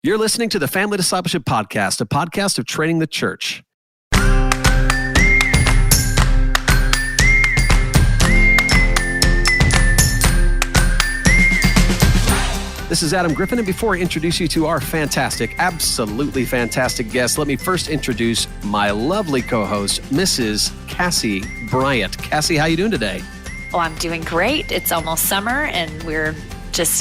You're listening to the Family Discipleship Podcast, a podcast of training the church. This is Adam Griffin, and before I introduce you to our fantastic, absolutely fantastic guest, let me first introduce my lovely co-host, Mrs. Cassie Bryant. Cassie, how you doing today? Oh, I'm doing great. It's almost summer, and we're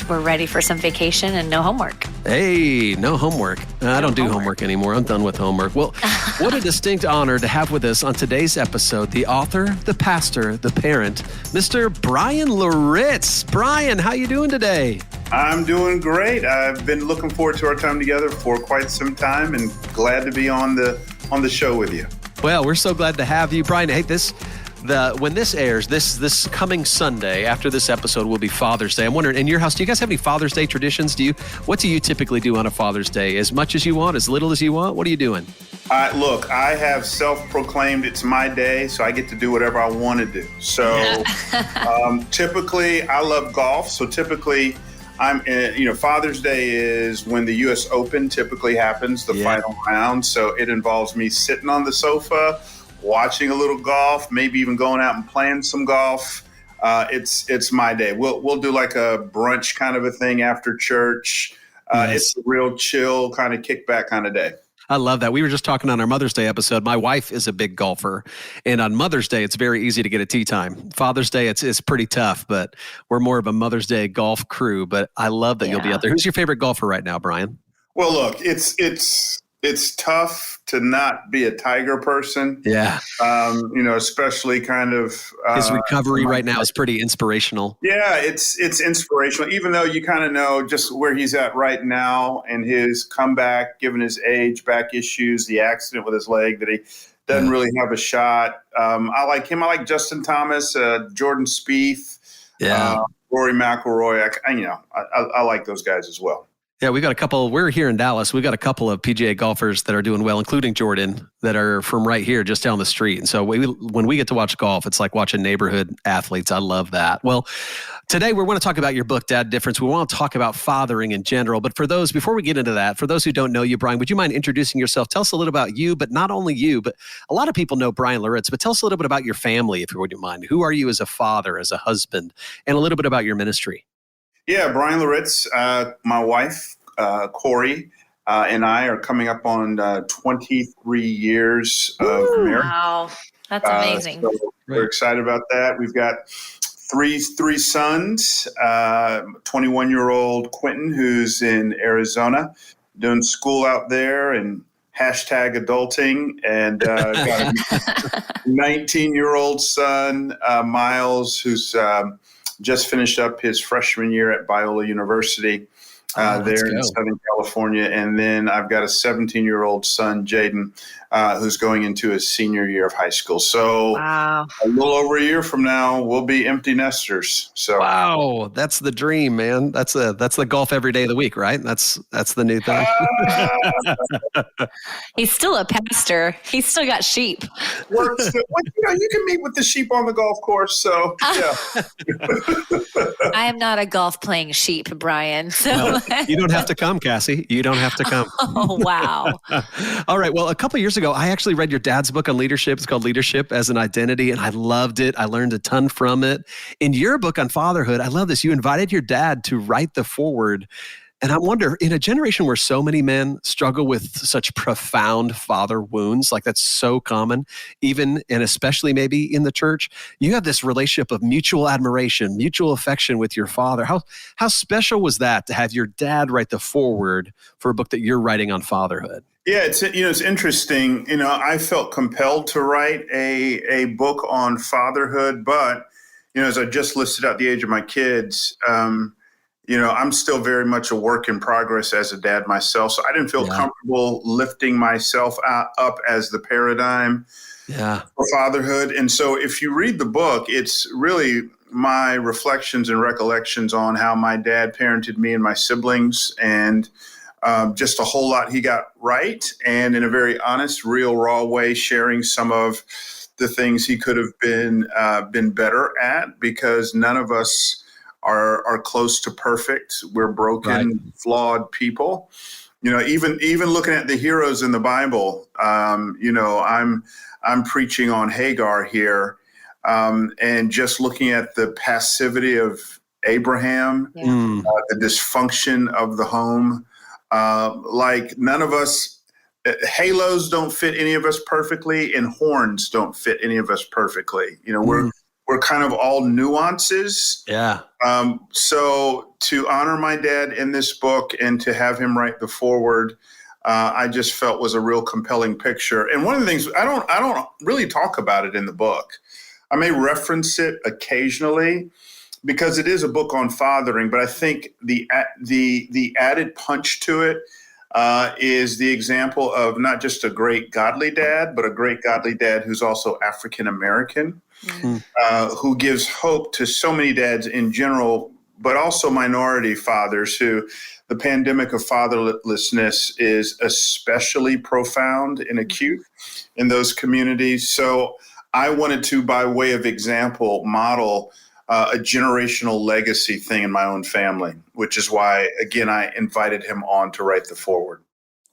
ready for some vacation and no homework. Hey, no homework. I don't do homework anymore. I'm done with homework. Well, what a distinct honor to have with us on today's episode, the author, the pastor, the parent, Mr. Bryan Loritts. Bryan, how you doing today? I'm doing great. I've been looking forward to our time together for quite some time and glad to be on the show with you. Well, we're so glad to have you, Bryan. Hey, when this airs, this coming Sunday after this episode will be Father's Day. I'm wondering, in your house, do you guys have any Father's Day traditions? What do you typically do on a Father's Day? As much as you want, as little as you want? What are you doing? Look, I have self-proclaimed it's my day, so I get to do whatever I want to do. So typically, I love golf. So typically, Father's Day is when the U.S. Open typically happens, the final round. So it involves me sitting on the sofa, watching a little golf, maybe even going out and playing some golf. It's my day. We'll do like a brunch kind of a thing after church. Nice. It's a real chill kind of kickback kind of day. I love that. We were just talking on our Mother's Day episode. My wife is a big golfer, and on Mother's Day, it's very easy to get a tee time. Father's Day, it's pretty tough, but we're more of a Mother's Day golf crew. But I love that you'll be out there. Who's your favorite golfer right now, Bryan? Well, look, it's tough to not be a Tiger person. Yeah. Especially kind of his recovery right now is pretty inspirational. Yeah, it's inspirational, even though you kind of know just where he's at right now and his comeback, given his age, back issues, the accident with his leg, that he doesn't really have a shot. I like him. I like Justin Thomas, Jordan Spieth, Rory McIlroy. I like those guys as well. Yeah, we got a couple. We're here in Dallas. We got a couple of PGA golfers that are doing well, including Jordan, that are from right here, just down the street. And so when we get to watch golf, it's like watching neighborhood athletes. I love that. Well, today we want to talk about your book, Dad Difference. We want to talk about fathering in general. But before we get into that, for those who don't know you, Bryan, would you mind introducing yourself? Tell us a little about you, but not only you, but a lot of people know Bryan Loritts. But tell us a little bit about your family, if you wouldn't mind. Who are you as a father, as a husband, and a little bit about your ministry? Yeah, Bryan Loritts, my wife, Corey, and I are coming up on 23 years of marriage. Wow, that's amazing. So we're excited about that. We've got three sons, 21-year-old Quentin, who's in Arizona, doing school out there and #adulting, and got a 19-year-old son, Miles, who's just finished up his freshman year at Biola University. There in Southern California. And then I've got a 17-year-old son, Jaden, who's going into his senior year of high school. So a little over a year from now, we'll be empty nesters. So wow, that's the dream, man. That's the golf every day of the week, right? That's the new thing. He's still a pastor. He's still got sheep. You can meet with the sheep on the golf course. So yeah. I am not a golf playing sheep, Bryan. So. No, you don't have to come, Cassie. You don't have to come. Oh, wow. All right. Well, a couple of years ago, I actually read your dad's book on leadership. It's called Leadership as an Identity, and I loved it. I learned a ton from it. In your book on fatherhood, I love this. You invited your dad to write the foreword. And I wonder, in a generation where so many men struggle with such profound father wounds, like that's so common, even and especially maybe in the church, you have this relationship of mutual admiration, mutual affection with your father. How special was that to have your dad write the foreword for a book that you're writing on fatherhood? Yeah, it's interesting. I felt compelled to write a book on fatherhood, but as I just listed out the age of my kids, I'm still very much a work in progress as a dad myself. So I didn't feel comfortable lifting myself up as the paradigm for fatherhood. And so if you read the book, it's really my reflections and recollections on how my dad parented me and my siblings, and just a whole lot he got right. And in a very honest, real, raw way, sharing some of the things he could have been better at, because none of us are close to perfect. We're broken, flawed people. even looking at the heroes in the Bible, I'm preaching on Hagar here, and just looking at the passivity of Abraham, the dysfunction of the home. Like none of us, halos don't fit any of us perfectly, and horns don't fit any of us perfectly. We're kind of all nuances. Yeah. So to honor my dad in this book and to have him write the foreword, I just felt was a real compelling picture. And one of the things I don't really talk about it in the book. I may reference it occasionally because it is a book on fathering, but I think the added punch to it is the example of not just a great godly dad, but a great godly dad who's also African American, who gives hope to so many dads in general, but also minority fathers who the pandemic of fatherlessness is especially profound and acute in those communities. So I wanted to, by way of example, model a generational legacy thing in my own family, which is why, again, I invited him on to write the foreword.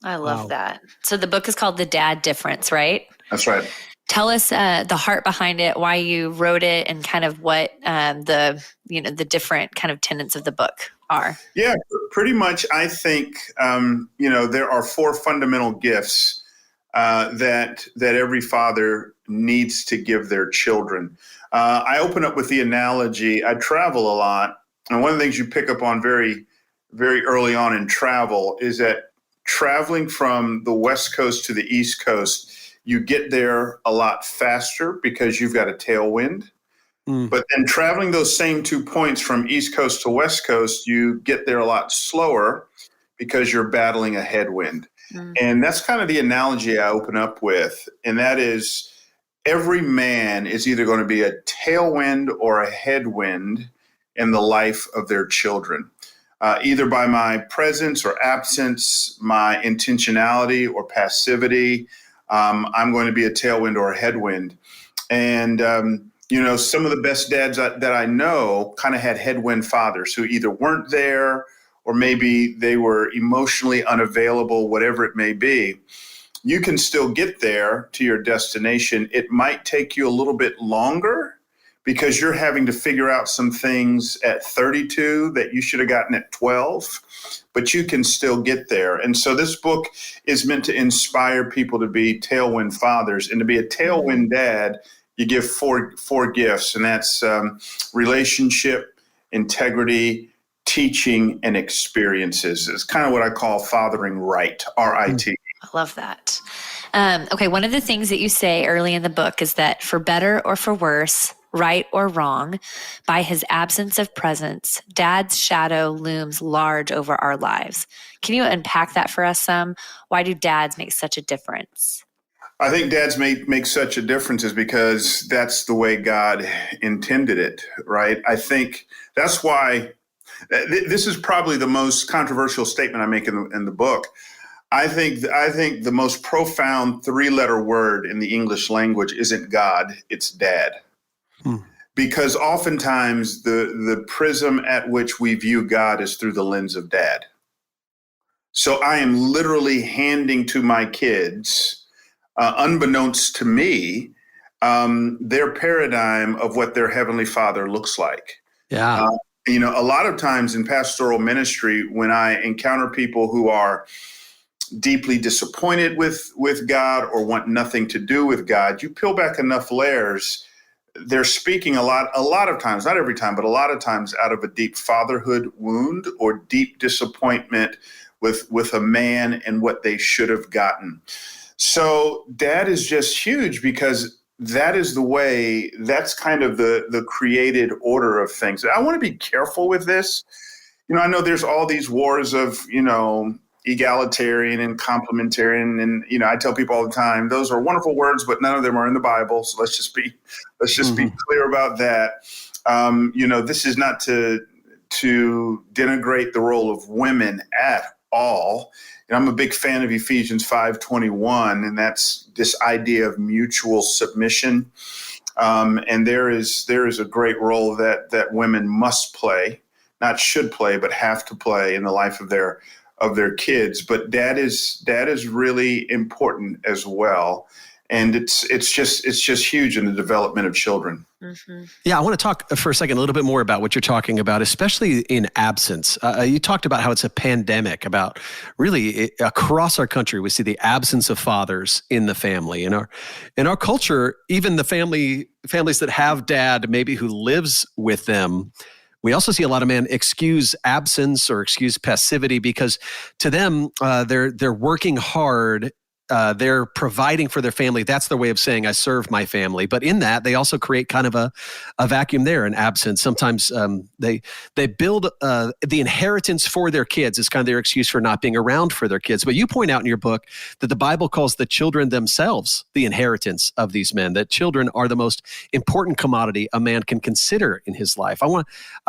I love that. So the book is called The Dad Difference, right? That's right. Tell us the heart behind it, why you wrote it, and kind of what the different kind of tenets of the book are. Yeah, pretty much. I think there are 4 fundamental gifts that every father needs to give their children. I open up with the analogy. I travel a lot, and one of the things you pick up on very, very early on in travel is that traveling from the West Coast to the East Coast, you get there a lot faster because you've got a tailwind. But then traveling those same 2 points from East Coast to West Coast, you get there a lot slower because you're battling a headwind. And that's kind of the analogy I open up with. And that is every man is either going to be a tailwind or a headwind in the life of their children, either by my presence or absence, my intentionality or passivity. I'm going to be a tailwind or a headwind. And, some of the best dads that I know kind of had headwind fathers who either weren't there or maybe they were emotionally unavailable, whatever it may be. You can still get there to your destination. It might take you a little bit longer because you're having to figure out some things at 32 that you should have gotten at 12, but you can still get there. And so this book is meant to inspire people to be tailwind fathers. And to be a tailwind dad, you give four gifts, and that's relationship, integrity, teaching, and experiences. It's kind of what I call fathering right, R-I-T. I love that. Okay, one of the things that you say early in the book is that for better or for worse, right or wrong, by his absence of presence, Dad's shadow looms large over our lives. Can you unpack that for us some? Why do dads make such a difference? I think dads make such a difference is because that's the way God intended it, right? I think that's why this is probably the most controversial statement I make in the book. I think the most profound 3-letter word in the English language isn't God, it's dad. Because oftentimes the prism at which we view God is through the lens of dad. So I am literally handing to my kids, unbeknownst to me, their paradigm of what their Heavenly Father looks like. Yeah. A lot of times in pastoral ministry, when I encounter people who are deeply disappointed with God or want nothing to do with God, you peel back enough layers, they're speaking a lot of times, not every time, but a lot of times out of a deep fatherhood wound or deep disappointment with a man and what they should have gotten. So dad is just huge because that is the way, that's kind of the created order of things. I want to be careful with this. I know there's all these wars of, egalitarian and complementarian. And, I tell people all the time, those are wonderful words, but none of them are in the Bible. So let's just be clear about that. This is not to denigrate the role of women at all. I'm a big fan of Ephesians 5:21, and that's this idea of mutual submission. And there is a great role that women must play, not should play, but have to play in the life of their of their kids, but dad is really important as well. And it's just huge in the development of children. Mm-hmm. Yeah, I want to talk for a second a little bit more about what you're talking about, especially in absence. You talked about how it's a pandemic, about really across our country, we see the absence of fathers in the family. In our culture, even the families that have dad, maybe who lives with them, we also see a lot of men excuse absence or excuse passivity because to them, they're working hard. They're providing for their family. That's their way of saying, I serve my family. But in that, they also create kind of a vacuum there, an absence. Sometimes they build the inheritance for their kids. It's kind of their excuse for not being around for their kids. But you point out in your book that the Bible calls the children themselves the inheritance of these men, that children are the most important commodity a man can consider in his life. I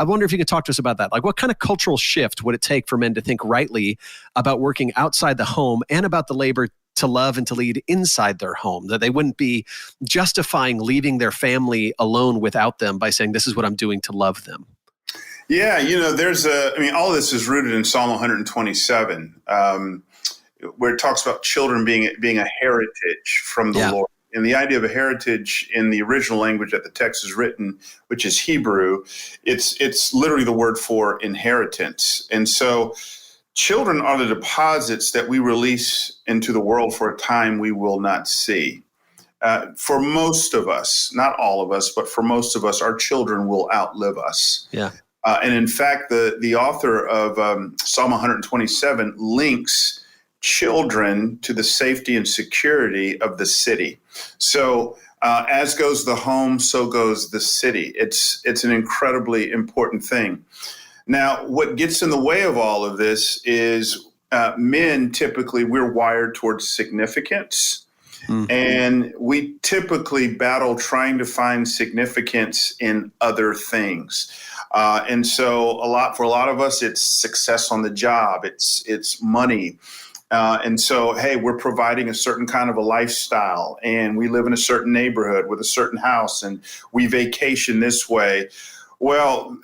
wonder if you could talk to us about that. Like, what kind of cultural shift would it take for men to think rightly about working outside the home and about the labor to love and to lead inside their home, that they wouldn't be justifying leaving their family alone without them by saying, this is what I'm doing to love them? Yeah, all of this is rooted in Psalm 127, where it talks about children being a heritage from the Lord. And the idea of a heritage in the original language that the text is written, which is Hebrew, it's literally the word for inheritance. And so children are the deposits that we release into the world for a time we will not see. For most of us, not all of us, but for most of us, our children will outlive us. Yeah. And in fact, the author of Psalm 127 links children to the safety and security of the city. So as goes the home, so goes the city. It's an incredibly important thing. Now, what gets in the way of all of this is men, typically, we're wired towards significance. Mm-hmm. And we typically battle trying to find significance in other things. And so for a lot of us, it's success on the job, it's money. And so, hey, we're providing a certain kind of a lifestyle, and we live in a certain neighborhood with a certain house, and we vacation this way. Well,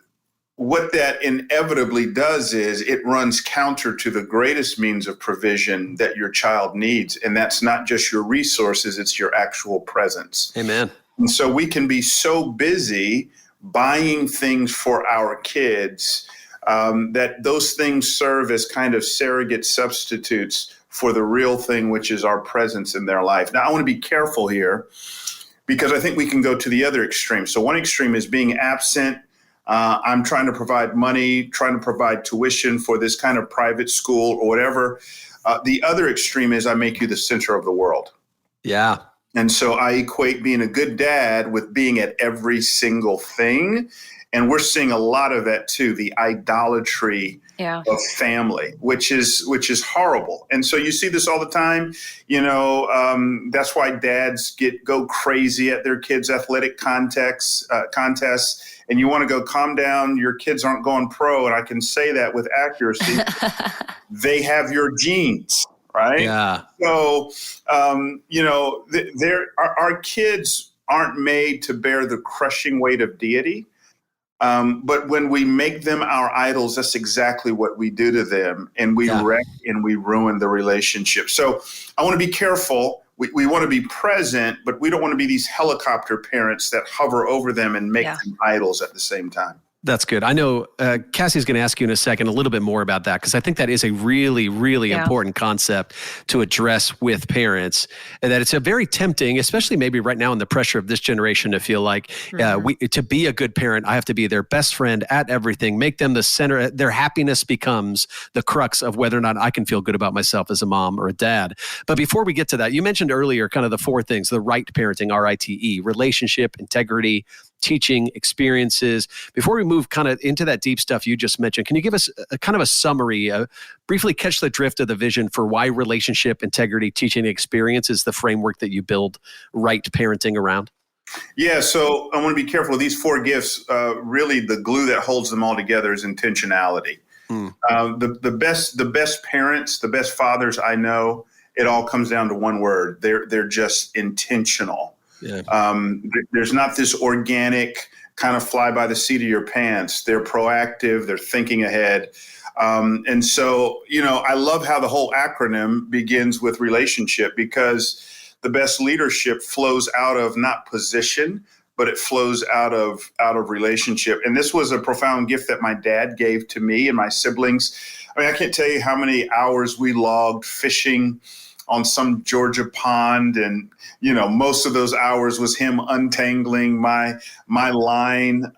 what that inevitably does is it runs counter to the greatest means of provision that your child needs. And that's not just your resources, it's your actual presence. Amen. And so we can be so busy buying things for our kids that those things serve as kind of surrogate substitutes for the real thing, which is our presence in their life. Now, I want to be careful here because I think we can go to the other extreme. So one extreme is being absent. I'm trying to provide money, trying to provide tuition for this kind of private school or whatever. The other extreme is I make you the center of the world. Yeah. And so I equate being a good dad with being at every single thing. And we're seeing a lot of that too, the idolatry of family, which is horrible. And so you see this all the time. That's why dads go crazy at their kids' athletic contests. And you want to go, calm down, your kids aren't going pro. And I can say that with accuracy. They have your genes, right? Yeah. So, our kids aren't made to bear the crushing weight of deity. But when we make them our idols, that's exactly what we do to them. And we wreck and we ruin the relationship. So I want to be careful. We want to be present, but we don't want to be these helicopter parents that hover over them and make them idols at the same time. That's good. I know Cassie's going to ask you in a second a little bit more about that, because I think that is a really, really important concept to address with parents, and that it's a very tempting, especially maybe right now in the pressure of this generation, to feel like to be a good parent, I have to be their best friend at everything, make them the center. Their happiness becomes the crux of whether or not I can feel good about myself as a mom or a dad. But before we get to that, you mentioned earlier kind of the four things: the right parenting, RITE, relationship, integrity, teaching, experiences. Before we move kind of into that deep stuff you just mentioned, can you give us a kind of a summary, briefly catch the drift of the vision for why relationship, integrity, teaching, experience is the framework that you build right parenting around? Yeah, so I want to be careful. These four gifts, really the glue that holds them all together is intentionality. The best parents, the best fathers I know, it all comes down to one word. They're just intentional. Yeah. There's not this organic kind of fly by the seat of your pants. They're proactive. They're thinking ahead. And so, I love how the whole acronym begins with relationship, because the best leadership flows out of not position, but it flows out of relationship. And this was a profound gift that my dad gave to me and my siblings. I mean, I can't tell you how many hours we logged fishing on some Georgia pond, and most of those hours was him untangling my line,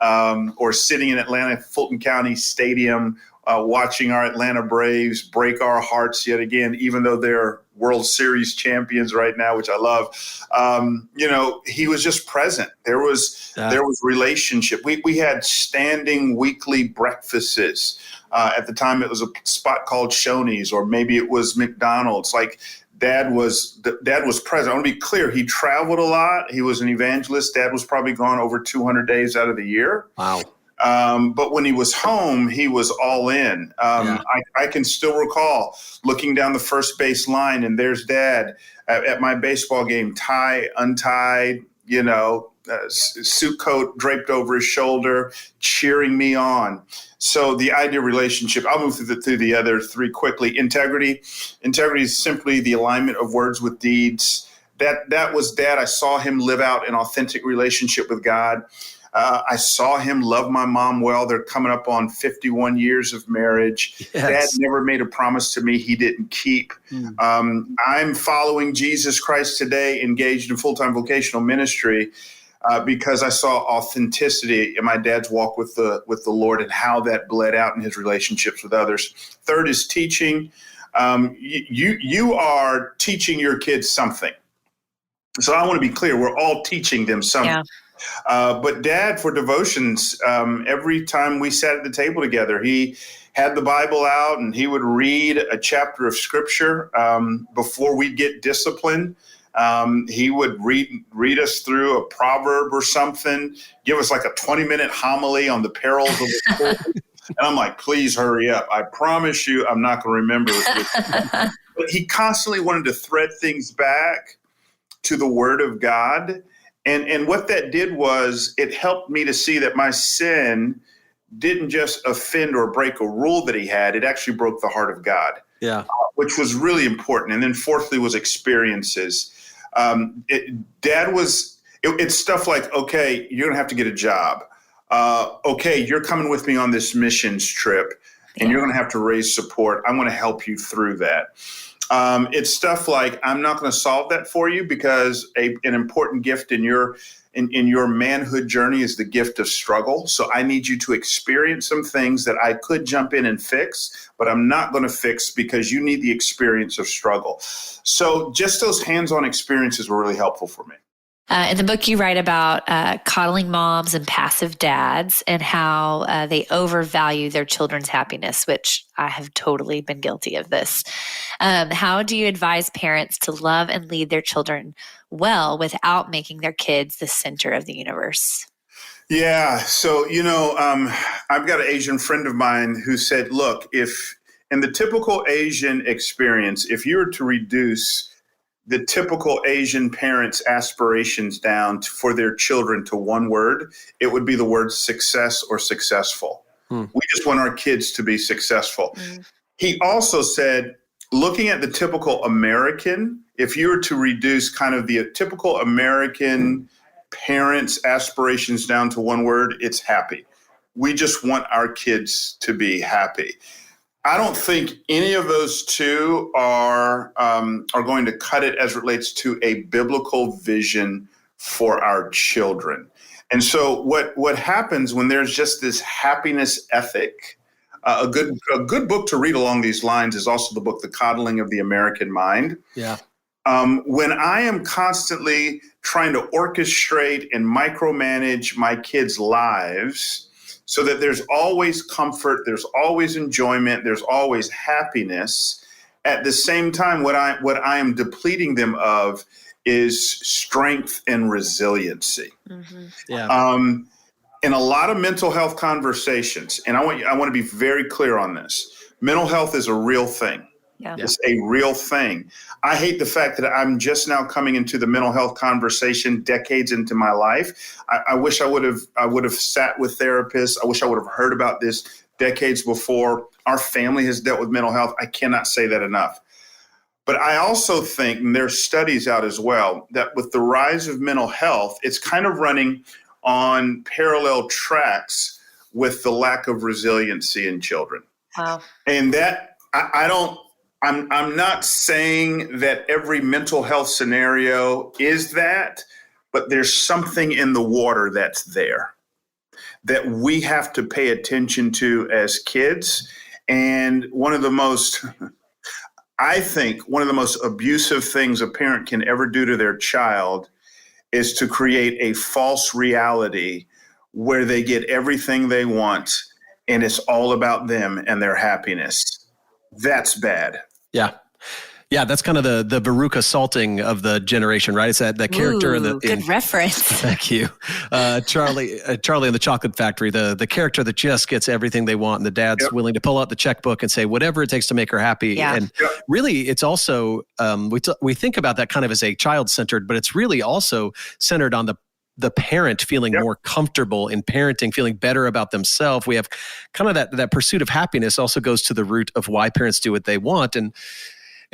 or sitting in Atlanta, Fulton County Stadium, watching our Atlanta Braves break our hearts yet again, even though they're World Series champions right now, which I love. He was just present. There was relationship. We had standing weekly breakfasts. At the time, it was a spot called Shoney's, or maybe it was McDonald's. Like, Dad was present. I want to be clear. He traveled a lot. He was an evangelist. Dad was probably gone over 200 days out of the year. Wow. But when he was home, he was all in. I can still recall looking down the first base line, and there's Dad at my baseball game, tie untied, suit coat draped over his shoulder, cheering me on. So the idea of relationship, I'll move through the other three quickly. Integrity is simply the alignment of words with deeds. That was Dad. I saw him live out an authentic relationship with God. I saw him love my mom well. They're coming up on 51 years of marriage. Yes. Dad never made a promise to me he didn't keep. I'm following Jesus Christ today, engaged in full-time vocational ministry, because I saw authenticity in my dad's walk with the Lord and how that bled out in his relationships with others. Third is teaching. You are teaching your kids something. So I want to be clear. We're all teaching them something. Yeah. But Dad, for devotions, every time we sat at the table together, he had the Bible out and he would read a chapter of Scripture before we get disciplined. He would read us through a proverb or something, give us like a 20-minute homily on the perils of the Lord. And I'm like, please hurry up. I promise you I'm not going to remember it. But he constantly wanted to thread things back to the Word of God. And what that did was it helped me to see that my sin didn't just offend or break a rule that he had. It actually broke the heart of God, which was really important. And then fourthly was experiences. It's stuff like, okay, you're going to have to get a job. Okay, you're coming with me on this missions trip, and you're going to have to raise support. I'm going to help you through that. It's stuff like, I'm not going to solve that for you, because an important gift in your manhood journey is the gift of struggle. So I need you to experience some things that I could jump in and fix, but I'm not going to fix because you need the experience of struggle. So just those hands-on experiences were really helpful for me. In the book, you write about coddling moms and passive dads and how they overvalue their children's happiness, which I have totally been guilty of this. How do you advise parents to love and lead their children well without making their kids the center of the universe? Yeah. So, I've got an Asian friend of mine who said, look, if in the typical Asian experience, if you were to reduce the typical Asian parents' aspirations down for their children to one word, it would be the word success or successful. We just want our kids to be successful. He also said, looking at the typical American, if you were to reduce kind of the typical American parents' aspirations down to one word, it's happy. We just want our kids to be happy. I don't think any of those two are going to cut it as it relates to a biblical vision for our children. And so what happens when there's just this happiness ethic, a good book to read along these lines is also the book, The Coddling of the American Mind. Yeah. When I am constantly trying to orchestrate and micromanage my kids' lives so that there's always comfort, there's always enjoyment, there's always happiness, at the same time, what I am depleting them of is strength and resiliency. Mm-hmm. Yeah. In a lot of mental health conversations, and I want to be very clear on this, mental health is a real thing. Yeah. It's a real thing. I hate the fact that I'm just now coming into the mental health conversation decades into my life. I wish I would have sat with therapists. I wish I would have heard about this decades before. our family has dealt with mental health. I cannot say that enough. But I also think, and there's studies out as well, that with the rise of mental health, it's kind of running on parallel tracks with the lack of resiliency in children. Wow. And that I'm not saying that every mental health scenario is that, but there's something in the water that's there that we have to pay attention to as kids. And I think one of the most abusive things a parent can ever do to their child is to create a false reality where they get everything they want and it's all about them and their happiness. That's bad. Yeah. Yeah, that's kind of the Veruca Salting of the generation, right? It's that character in the good reference. Thank you, Charlie in the Chocolate Factory. The character that just gets everything they want, and the dad's willing to pull out the checkbook and say whatever it takes to make her happy. Yeah. And really, it's also we think about that kind of as a child-centered, but it's really also centered on the parent feeling more comfortable in parenting, feeling better about themselves. We have kind of that pursuit of happiness also goes to the root of why parents do what they want.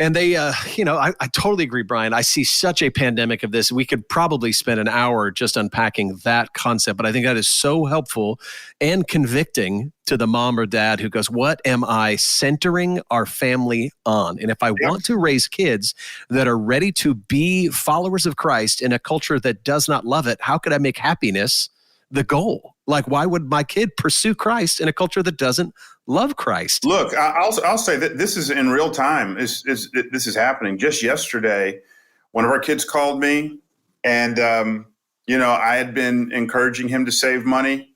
And they, I totally agree, Bryan. I see such a pandemic of this. We could probably spend an hour just unpacking that concept, but I think that is so helpful and convicting to the mom or dad who goes, what am I centering our family on? And if I want to raise kids that are ready to be followers of Christ in a culture that does not love it, how could I make happiness the goal? Like, why would my kid pursue Christ in a culture that doesn't love Christ? Look, I'll say that this is in real time. This is happening. Just yesterday, one of our kids called me, and I had been encouraging him to save money.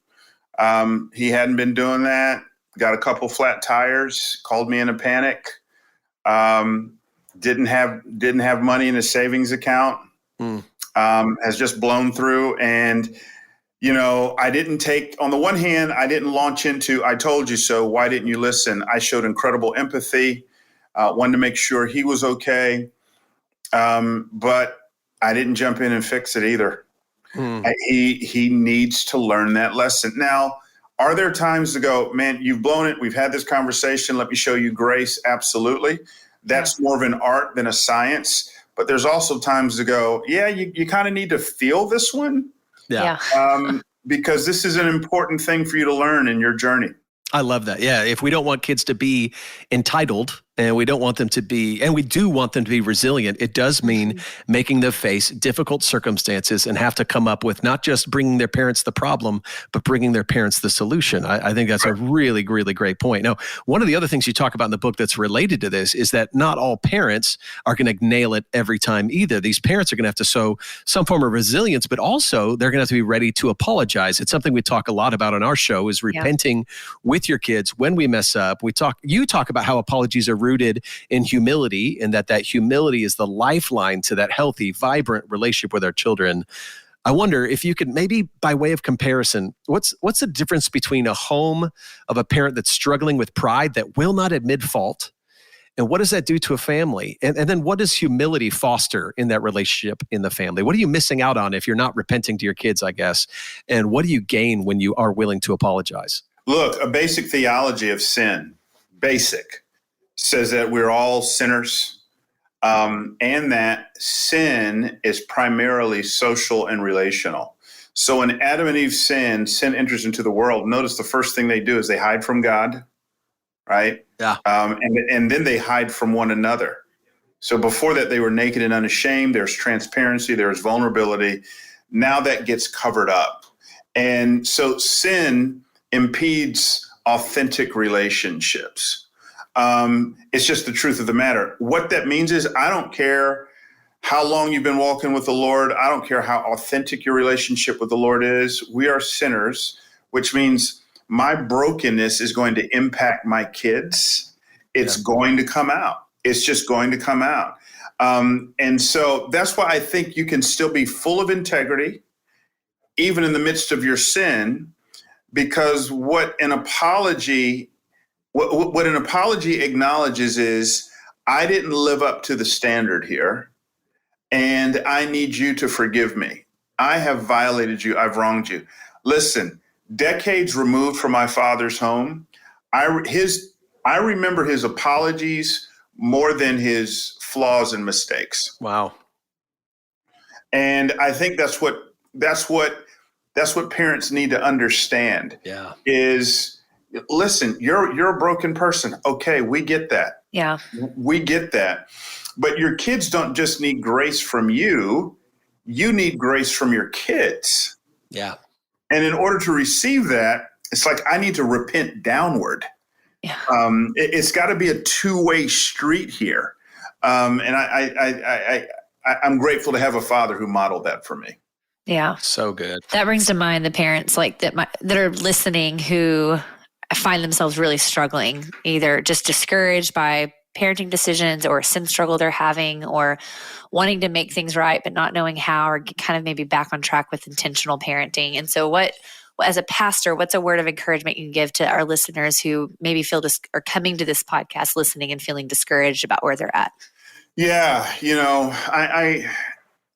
He hadn't been doing that. Got a couple flat tires. Called me in a panic. Didn't have money in his savings account. Has just blown through. And I didn't take, on the one hand, I didn't launch into, I told you so, why didn't you listen? I showed incredible empathy, wanted to make sure he was okay. But I didn't jump in and fix it either. He needs to learn that lesson. Now, are there times to go, man, you've blown it. We've had this conversation. Let me show you grace. Absolutely. That's more of an art than a science. But there's also times to go, you kind of need to feel this one. Yeah. Because this is an important thing for you to learn in your journey. I love that. Yeah. If we don't want kids to be entitled and we don't want them to be, and we do want them to be resilient, it does mean making them face difficult circumstances and have to come up with not just bringing their parents the problem, but bringing their parents the solution. I think that's a really, really great point. Now, one of the other things you talk about in the book that's related to this is that not all parents are going to nail it every time either. These parents are going to have to show some form of resilience, but also they're going to have to be ready to apologize. It's something we talk a lot about on our show is repenting with your kids when we mess up. You talk about how apologies are rooted in humility, and that humility is the lifeline to that healthy, vibrant relationship with our children. I wonder if you could maybe, by way of comparison, what's the difference between a home of a parent that's struggling with pride that will not admit fault, and what does that do to a family? And then what does humility foster in that relationship in the family? What are you missing out on if you're not repenting to your kids, I guess? And what do you gain when you are willing to apologize? Look, a basic theology of sin, says that we're all sinners, and that sin is primarily social and relational. So when Adam and Eve sin enters into the world. Notice the first thing they do is they hide from God, right? Yeah. And then they hide from one another. So before that, they were naked and unashamed. There's transparency. There's vulnerability. Now that gets covered up. And so sin impedes authentic relationships. It's just the truth of the matter. What that means is I don't care how long you've been walking with the Lord. I don't care how authentic your relationship with the Lord is. We are sinners, which means my brokenness is going to impact my kids. It's going to come out. It's just going to come out. And so that's why I think you can still be full of integrity, even in the midst of your sin, because what an apology acknowledges is I didn't live up to the standard here, and I need you to forgive me. I have violated you. I've wronged you. Listen, decades removed from my father's home, his I remember his apologies more than his flaws and mistakes. Wow. And I think that's what parents need to understand. Yeah. Is, listen, you're a broken person. Okay, we get that. Yeah. We get that. But your kids don't just need grace from you. You need grace from your kids. Yeah. And in order to receive that, it's like I need to repent downward. Yeah. It's got to be a two-way street here. And I'm grateful to have a father who modeled that for me. Yeah. So good. That brings to mind the parents like that are listening who find themselves really struggling, either just discouraged by parenting decisions or sin struggle they're having, or wanting to make things right but not knowing how, or kind of maybe back on track with intentional parenting. And so as a pastor, what's a word of encouragement you can give to our listeners who maybe feel are coming to this podcast, listening and feeling discouraged about where they're at? Yeah,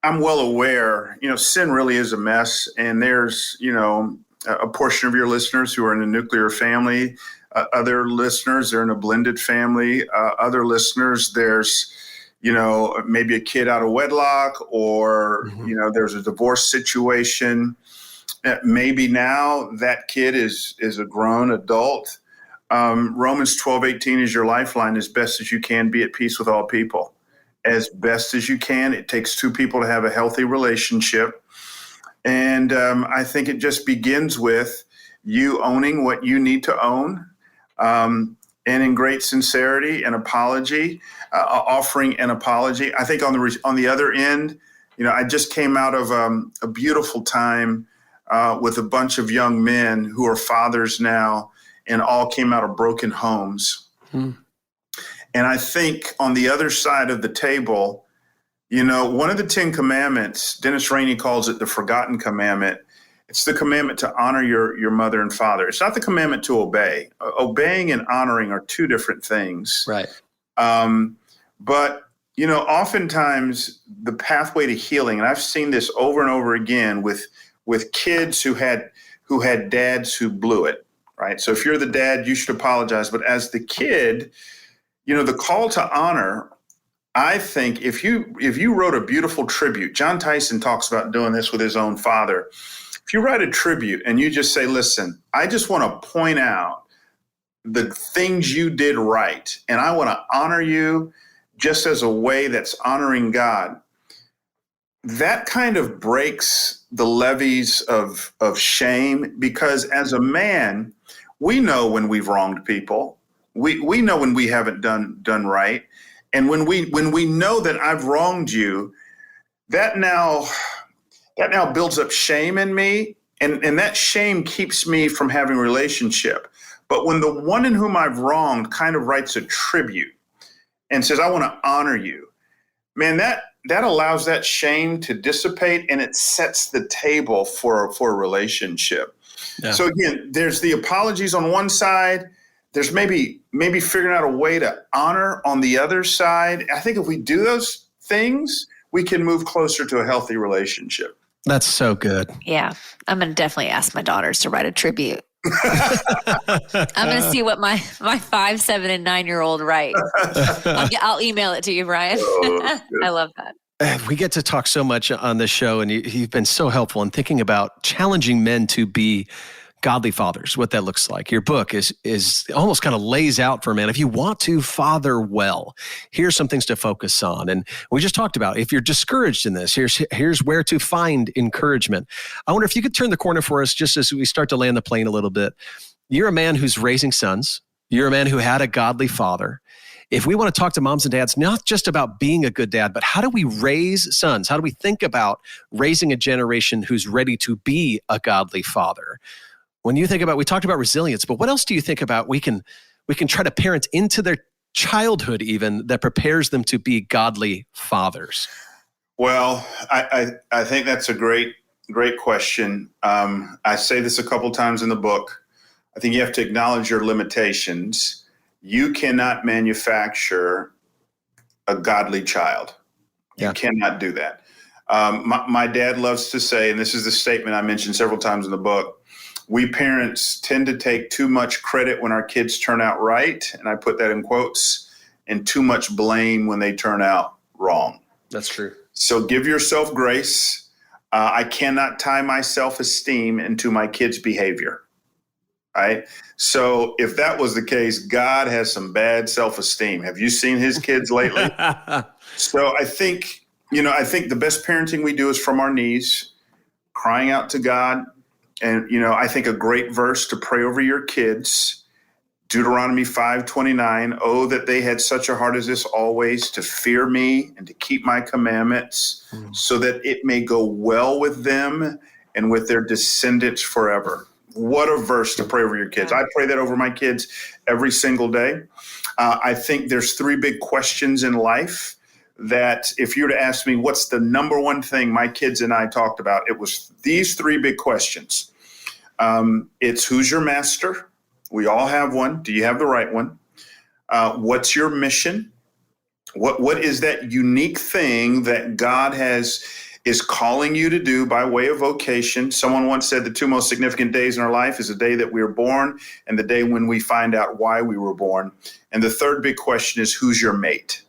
I'm well aware, sin really is a mess. And there's, a portion of your listeners who are in a nuclear family. Other listeners, they're in a blended family. Other listeners, there's, maybe a kid out of wedlock, or, there's a divorce situation. Maybe now that kid is a grown adult. Romans 12:18 is your lifeline. As best as you can, be at peace with all people. As best as you can. It takes two people to have a healthy relationship. And I think it just begins with you owning what you need to own, and in great sincerity, an apology, offering an apology. I think on the other end, I just came out of a beautiful time with a bunch of young men who are fathers now, and all came out of broken homes. And I think on the other side of the table, one of the 10 commandments, Dennis Rainey calls it the forgotten commandment. It's the commandment to honor your mother and father. It's not the commandment to obey. Obeying and honoring are two different things. Right. But, oftentimes the pathway to healing, and I've seen this over and over again with kids who had dads who blew it, right? So if you're the dad, you should apologize. But as the kid, the call to honor, I think if you wrote a beautiful tribute, John Tyson talks about doing this with his own father. If you write a tribute and you just say, listen, I just want to point out the things you did right, and I want to honor you just as a way that's honoring God, that kind of breaks the levees of shame, because as a man, we know when we've wronged people. We know when we haven't done right. And when we know that I've wronged you, that now builds up shame in me, and that shame keeps me from having a relationship. But when the one in whom I've wronged kind of writes a tribute and says, I want to honor you, man, that allows that shame to dissipate, and it sets the table for a relationship. Yeah. So again, there's the apologies on one side. There's maybe figuring out a way to honor on the other side. I think if we do those things, we can move closer to a healthy relationship. That's so good. Yeah. I'm going to definitely ask my daughters to write a tribute. I'm going to see what my 5, 7, and 9-year-old write. I'll email it to you, Bryan. I love that. We get to talk so much on this show, and you've been so helpful in thinking about challenging men to be godly fathers, what that looks like. Your book is almost kind of lays out for men. If you want to father well, here's some things to focus on. And we just talked about, if you're discouraged in this, here's where to find encouragement. I wonder if you could turn the corner for us just as we start to land the plane a little bit. You're a man who's raising sons. You're a man who had a godly father. If we want to talk to moms and dads, not just about being a good dad, but how do we raise sons? How do we think about raising a generation who's ready to be a godly father? When you think about, we talked about resilience, but what else do you think about we can try to parent into their childhood even that prepares them to be godly fathers? Well, I think that's a great question. I say this a couple times in the book. I think you have to acknowledge your limitations. You cannot manufacture a godly child. You cannot do that. My dad loves to say, and this is the statement I mentioned several times in the book, We parents tend to take too much credit when our kids turn out right, and I put that in quotes, and too much blame when they turn out wrong. That's true. So give yourself grace. I cannot tie my self-esteem into my kids' behavior. Right? So if that was the case, God has some bad self-esteem. Have you seen his kids lately? So I think the best parenting we do is from our knees, crying out to God. And, I think a great verse to pray over your kids, Deuteronomy 5:29, oh, that they had such a heart as this always, to fear me and to keep my commandments, so that it may go well with them and with their descendants forever. What a verse to pray over your kids. I pray that over my kids every single day. I think there's three big questions in life that if you were to ask me what's the number one thing my kids and I talked about, it was these three big questions. It's who's your master? We all have one. Do you have the right one? What's your mission? What is that unique thing that God is calling you to do by way of vocation? Someone once said the two most significant days in our life is the day that we were born and the day when we find out why we were born. And the third big question is who's your mate?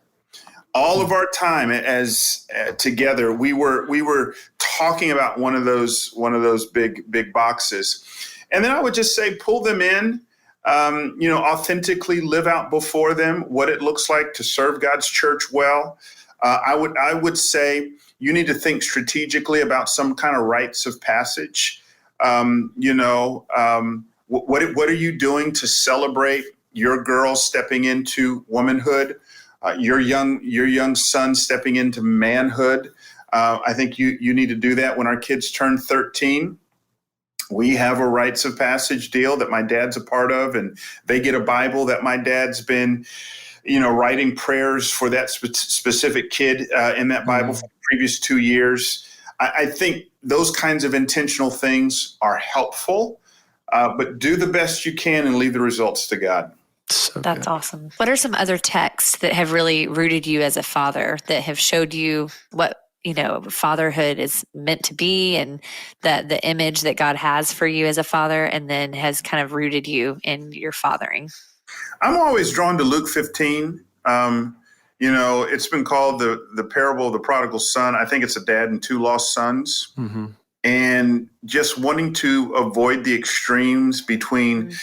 All of our time as together, we were talking about one of those big boxes. And then I would just say, pull them in, authentically live out before them what it looks like to serve God's church well. I would say you need to think strategically about some kind of rites of passage. What are you doing to celebrate your girl stepping into womanhood? Your young son stepping into manhood. I think you need to do that when our kids turn 13. We have a rites of passage deal that my dad's a part of, and they get a Bible that my dad's been, writing prayers for that specific kid in that Bible for the previous 2 years. I think those kinds of intentional things are helpful, but do the best you can and leave the results to God. So that's good. Awesome. What are some other texts that have really rooted you as a father, that have showed you what, fatherhood is meant to be, and the image that God has for you as a father, and then has kind of rooted you in your fathering? I'm always drawn to Luke 15. It's been called the parable of the prodigal son. I think it's a dad and two lost sons. Mm-hmm. And just wanting to avoid the extremes between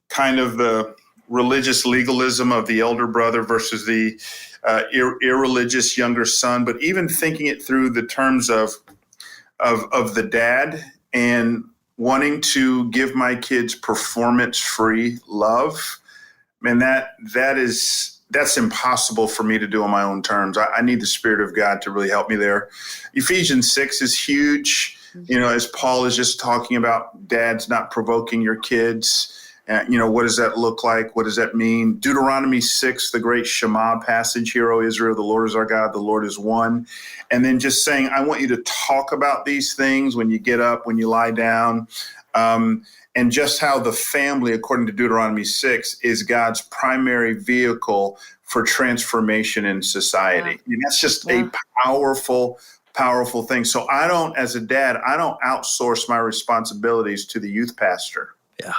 kind of the religious legalism of the elder brother versus the irreligious younger son, but even thinking it through the terms of the dad and wanting to give my kids performance-free love. Man, that's impossible for me to do on my own terms. I need the Spirit of God to really help me there. Ephesians 6 is huge. As Paul is just talking about dads not provoking your kids. What does that look like? What does that mean? Deuteronomy 6, the great Shema passage, Hear, O Israel, the Lord is our God, the Lord is one. And then just saying, I want you to talk about these things when you get up, when you lie down, and just how the family, according to Deuteronomy 6, is God's primary vehicle for transformation in society. Yeah. That's just a powerful thing. So as a dad, I don't outsource my responsibilities to the youth pastor. Yeah.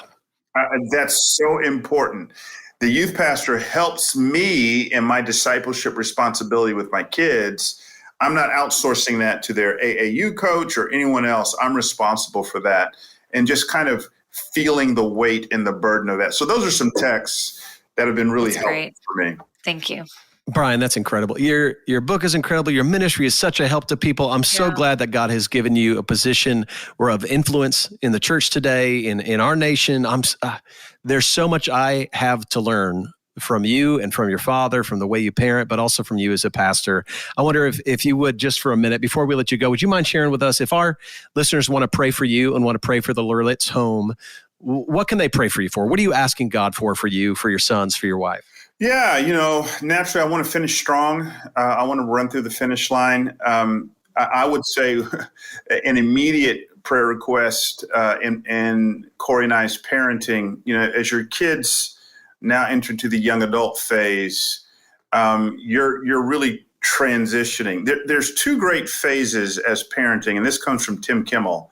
That's so important. The youth pastor helps me in my discipleship responsibility with my kids. I'm not outsourcing that to their AAU coach or anyone else. I'm responsible for that, and just kind of feeling the weight and the burden of that. So those are some texts that have been really helpful for me. Thank you. Bryan, that's incredible. Your book is incredible. Your ministry is such a help to people. I'm so glad that God has given you a position of influence in the church today, in our nation. There's so much I have to learn from you and from your father, from the way you parent, but also from you as a pastor. I wonder if you would, just for a minute, before we let you go, would you mind sharing with us, if our listeners want to pray for you and want to pray for the Loritts home, what can they pray for you for? What are you asking God for you, for your sons, for your wife? Yeah, naturally, I want to finish strong. I want to run through the finish line. I would say an immediate prayer request in Corey and I's parenting, as your kids now enter into the young adult phase, you're really transitioning. There's two great phases as parenting, and this comes from Tim Kimmel.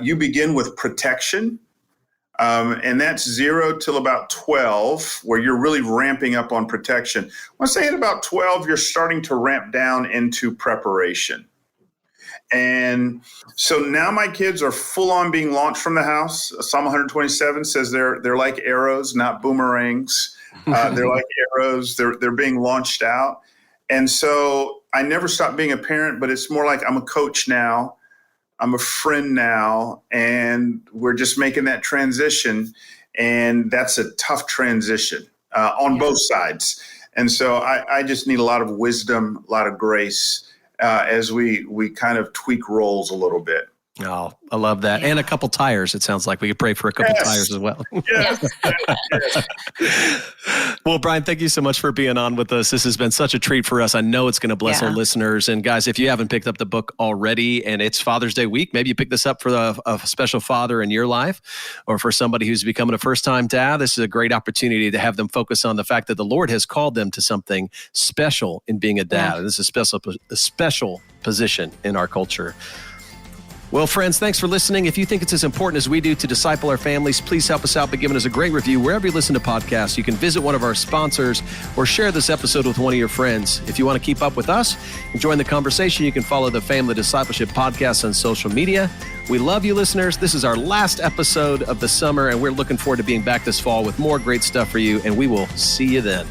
You begin with protection, And that's 0 till about 12, where you're really ramping up on protection. Once they hit about 12, you're starting to ramp down into preparation. And so now my kids are full on being launched from the house. Psalm 127 says they're like arrows, not boomerangs. They're like arrows. They're being launched out. And so I never stopped being a parent, but it's more like I'm a coach now. I'm a friend now, and we're just making that transition. And that's a tough transition on both sides. And so I just need a lot of wisdom, a lot of grace as we kind of tweak roles a little bit. Oh, I love that. And a couple tires. It sounds like we could pray for a couple tires as well. Yes. Well, Bryan, thank you so much for being on with us. This has been such a treat for us. I know it's going to bless our listeners. And guys, if you haven't picked up the book already and it's Father's Day week, maybe you pick this up for a special father in your life or for somebody who's becoming a first-time dad. This is a great opportunity to have them focus on the fact that the Lord has called them to something special in being a dad. Yeah. This is a special position in our culture. Well, friends, thanks for listening. If you think it's as important as we do to disciple our families, please help us out by giving us a great review wherever you listen to podcasts. You can visit one of our sponsors or share this episode with one of your friends. If you want to keep up with us and join the conversation, you can follow the Family Discipleship Podcast on social media. We love you, listeners. This is our last episode of the summer, and we're looking forward to being back this fall with more great stuff for you, and we will see you then.